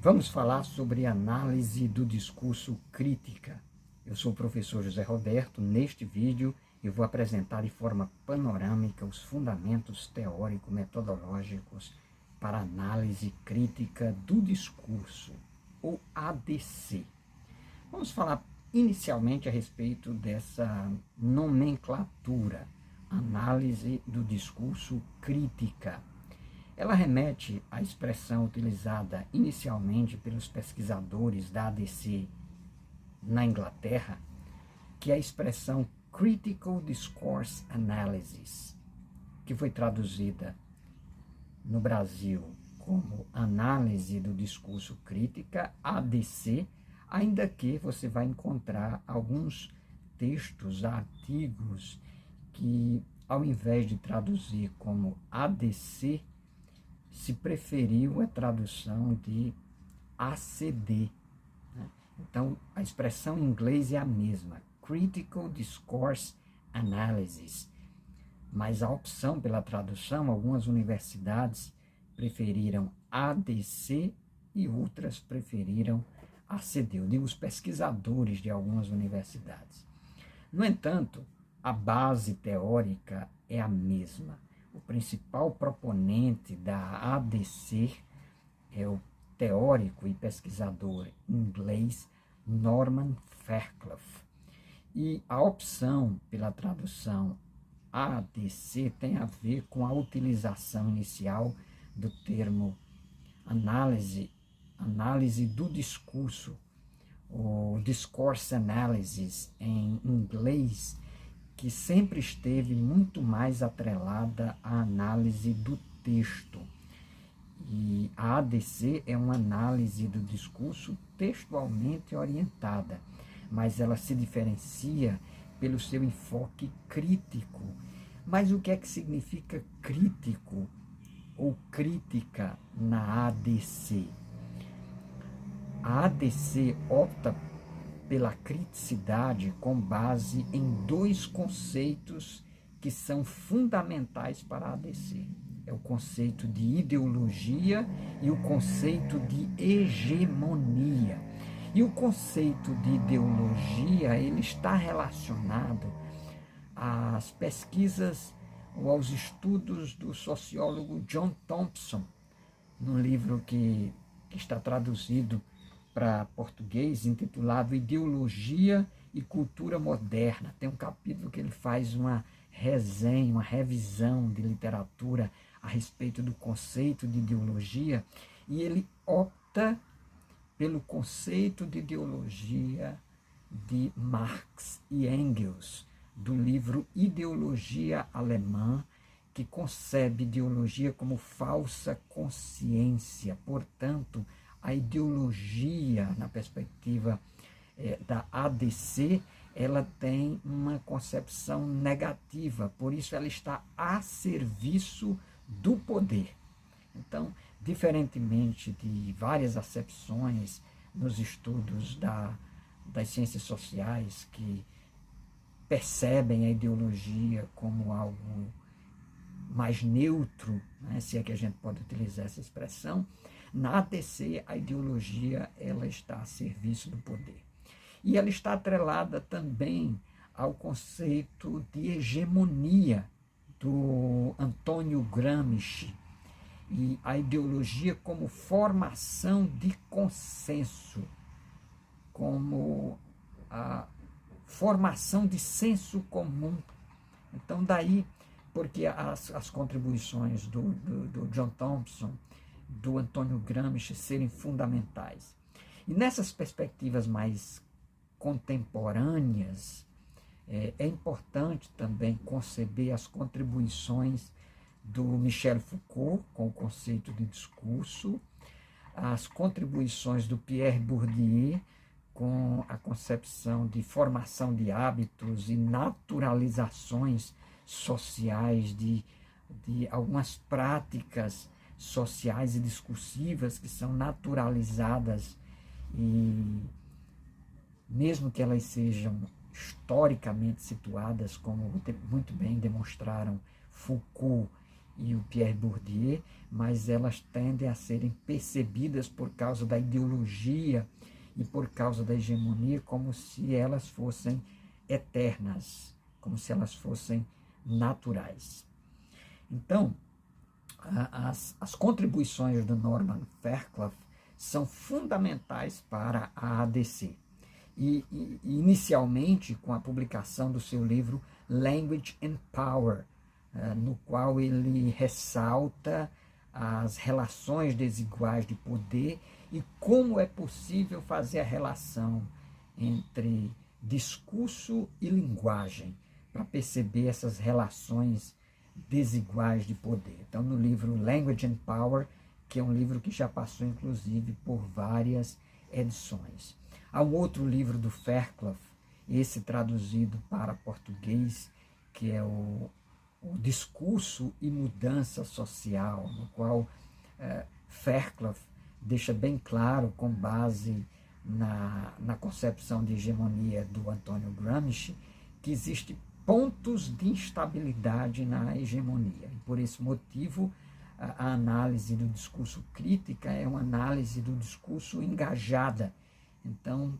Vamos falar sobre análise do discurso crítica. Eu sou o professor José Roberto. Neste vídeo eu vou apresentar de forma panorâmica os fundamentos teórico-metodológicos para análise crítica do discurso, ou ADC. Vamos falar inicialmente a respeito dessa nomenclatura, análise do discurso crítica. Ela remete à expressão utilizada inicialmente pelos pesquisadores da ADC na Inglaterra, que é a expressão Critical Discourse Analysis, que foi traduzida no Brasil como Análise do Discurso Crítica, ADC, ainda que você vai encontrar alguns textos, artigos, que ao invés de traduzir como ADC, se preferiu a tradução de ACD. Né? Então, a expressão em inglês é a mesma, Critical Discourse Analysis, mas a opção pela tradução, algumas universidades preferiram ADC e outras preferiram ACD. Eu digo os pesquisadores de algumas universidades. No entanto, a base teórica é a mesma. O principal proponente da ADC é o teórico e pesquisador inglês Norman Fairclough. E a opção pela tradução ADC tem a ver com a utilização inicial do termo análise do discurso, o discourse analysis em inglês, que sempre esteve muito mais atrelada à análise do texto. E a ADC é uma análise do discurso textualmente orientada, mas ela se diferencia pelo seu enfoque crítico. Mas o que é que significa crítico ou crítica na ADC? A ADC opta pela criticidade com base em dois conceitos que são fundamentais para a ADC. É o conceito de ideologia e o conceito de hegemonia. E o conceito de ideologia, ele está relacionado às pesquisas ou aos estudos do sociólogo John Thompson, num livro que está traduzido para português, intitulado Ideologia e Cultura Moderna. Tem um capítulo que ele faz uma resenha, uma revisão de literatura a respeito do conceito de ideologia, e ele opta pelo conceito de ideologia de Marx e Engels, do livro Ideologia Alemã, que concebe ideologia como falsa consciência. Portanto, a ideologia, na perspectiva da ADC, ela tem uma concepção negativa, por isso ela está a serviço do poder. Então, diferentemente de várias acepções nos estudos das ciências sociais, que percebem a ideologia como algo mais neutro, né, se é que a gente pode utilizar essa expressão, na ADC a ideologia ela está a serviço do poder. E ela está atrelada também ao conceito de hegemonia do Antônio Gramsci, e a ideologia como formação de consenso, como a formação de senso comum. Então, daí, porque as contribuições do John Thompson, do Antônio Gramsci serem fundamentais. E nessas perspectivas mais contemporâneas, é importante também conceber as contribuições do Michel Foucault, com o conceito de discurso, as contribuições do Pierre Bourdieu, com a concepção de formação de hábitos e naturalizações sociais de algumas práticas sociais e discursivas que são naturalizadas, e mesmo que elas sejam historicamente situadas, como muito bem demonstraram Foucault e o Pierre Bourdieu, mas elas tendem a serem percebidas por causa da ideologia e por causa da hegemonia como se elas fossem eternas, como se elas fossem naturais. Então, as contribuições do Norman Fairclough são fundamentais para a ADC. E inicialmente com a publicação do seu livro Language and Power, no qual ele ressalta as relações desiguais de poder e como é possível fazer a relação entre discurso e linguagem para perceber essas relações desiguais de poder. Então, no livro Language and Power, que é um livro que já passou, inclusive, por várias edições. Há um outro livro do Fairclough, esse traduzido para português, que é o Discurso e Mudança Social, no qual Fairclough deixa bem claro, com base na concepção de hegemonia do Antônio Gramsci, que existem pontos de instabilidade na hegemonia. E por esse motivo, a análise do discurso crítica é uma análise do discurso engajada. Então,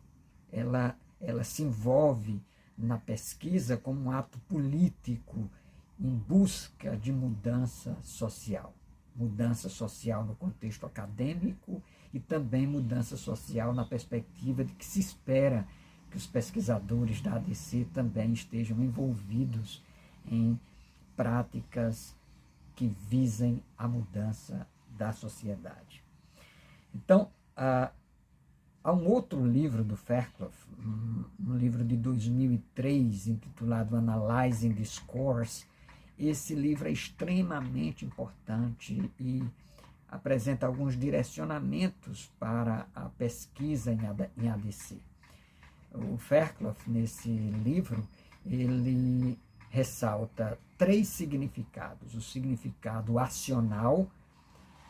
ela se envolve na pesquisa como um ato político em busca de mudança social. Mudança social no contexto acadêmico e também mudança social na perspectiva de que se espera que os pesquisadores da ADC também estejam envolvidos em práticas que visem a mudança da sociedade. Então, há um outro livro do Fairclough, um livro de 2003, intitulado Analyzing Discourse. Esse livro é extremamente importante e apresenta alguns direcionamentos para a pesquisa em ADC. O Fairclough, nesse livro, ele ressalta 3 significados. O significado acional,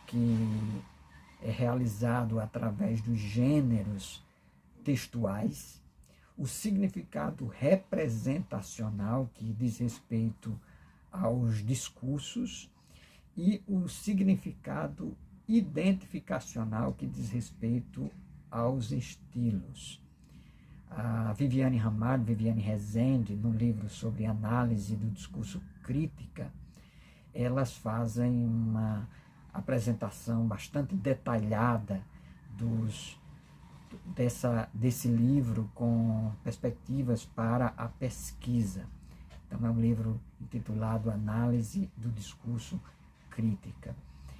que é realizado através dos gêneros textuais. O significado representacional, que diz respeito aos discursos. E o significado identificacional, que diz respeito aos estilos. A Viviane Ramalho, Viviane Rezende, no livro sobre análise do discurso crítica, elas fazem uma apresentação bastante detalhada desse livro com perspectivas para a pesquisa. Então, é um livro intitulado Análise do Discurso Crítica.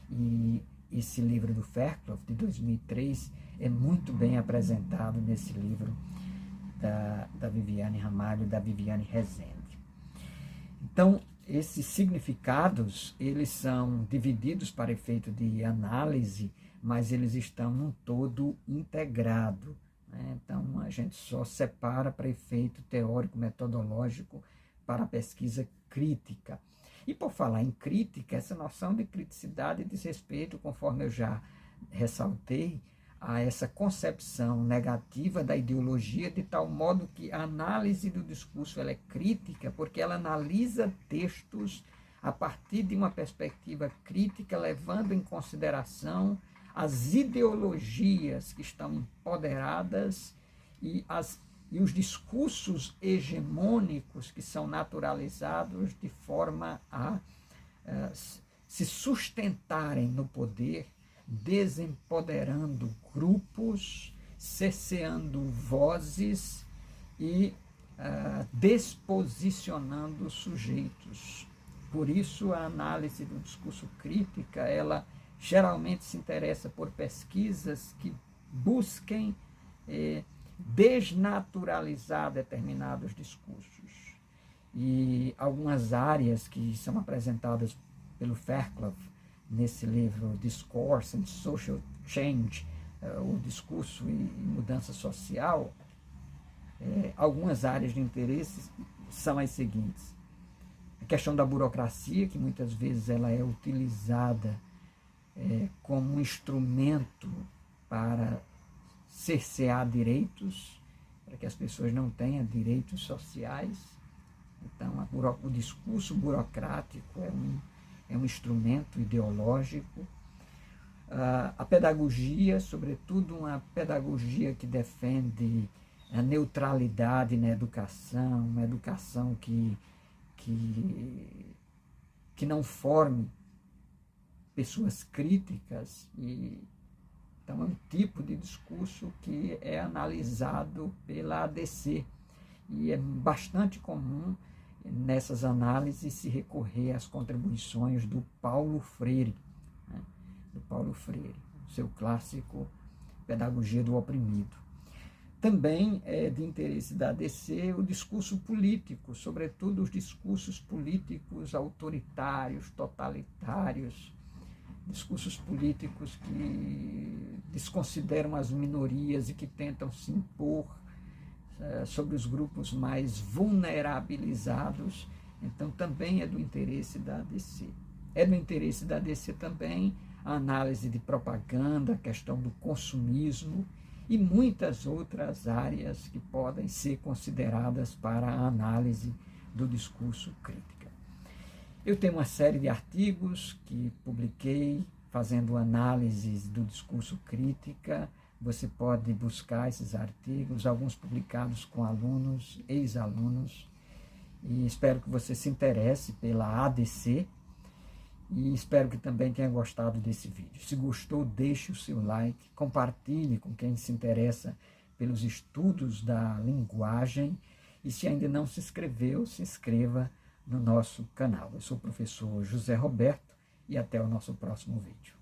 E esse livro do Fairclough, de 2003, é muito bem apresentado nesse livro da Viviane Ramalho e da Viviane Rezende. Então, esses significados, eles são divididos para efeito de análise, mas eles estão num todo integrado, né? Então, a gente só separa para efeito teórico-metodológico para a pesquisa crítica. E por falar em crítica, essa noção de criticidade diz respeito, conforme eu já ressaltei, a essa concepção negativa da ideologia, de tal modo que a análise do discurso ela é crítica, porque ela analisa textos a partir de uma perspectiva crítica, levando em consideração as ideologias que estão empoderadas e os discursos hegemônicos que são naturalizados de forma a se sustentarem no poder, desempoderando grupos, cerceando vozes e desposicionando sujeitos. Por isso, a análise do discurso crítica, ela geralmente se interessa por pesquisas que busquem desnaturalizar determinados discursos. E algumas áreas que são apresentadas pelo Fairclough nesse livro Discourse and Social Change, o discurso e mudança social, algumas áreas de interesse são as seguintes. A questão da burocracia, que muitas vezes ela é utilizada como um instrumento para cercear direitos, para que as pessoas não tenham direitos sociais. Então, o discurso burocrático é um instrumento ideológico. A pedagogia, sobretudo uma pedagogia que defende a neutralidade na educação, uma educação que não forme pessoas críticas. Então é um tipo de discurso que é analisado pela ADC, e é bastante comum nessas análises se recorrer às contribuições do Paulo Freire, né? Do Paulo Freire, seu clássico Pedagogia do Oprimido. Também é de interesse da ADC o discurso político, sobretudo os discursos políticos autoritários, totalitários, discursos políticos que desconsideram as minorias e que tentam se impor sobre os grupos mais vulnerabilizados. Então também é do interesse da ADC. É do interesse da ADC também a análise de propaganda, a questão do consumismo e muitas outras áreas que podem ser consideradas para a análise do discurso crítico. Eu tenho uma série de artigos que publiquei fazendo análises do discurso crítica. Você pode buscar esses artigos, alguns publicados com alunos, ex-alunos, e espero que você se interesse pela ADC e espero que também tenha gostado desse vídeo. Se gostou, deixe o seu like, compartilhe com quem se interessa pelos estudos da linguagem e se ainda não se inscreveu, se inscreva no nosso canal. Eu sou o professor José Roberto e até o nosso próximo vídeo.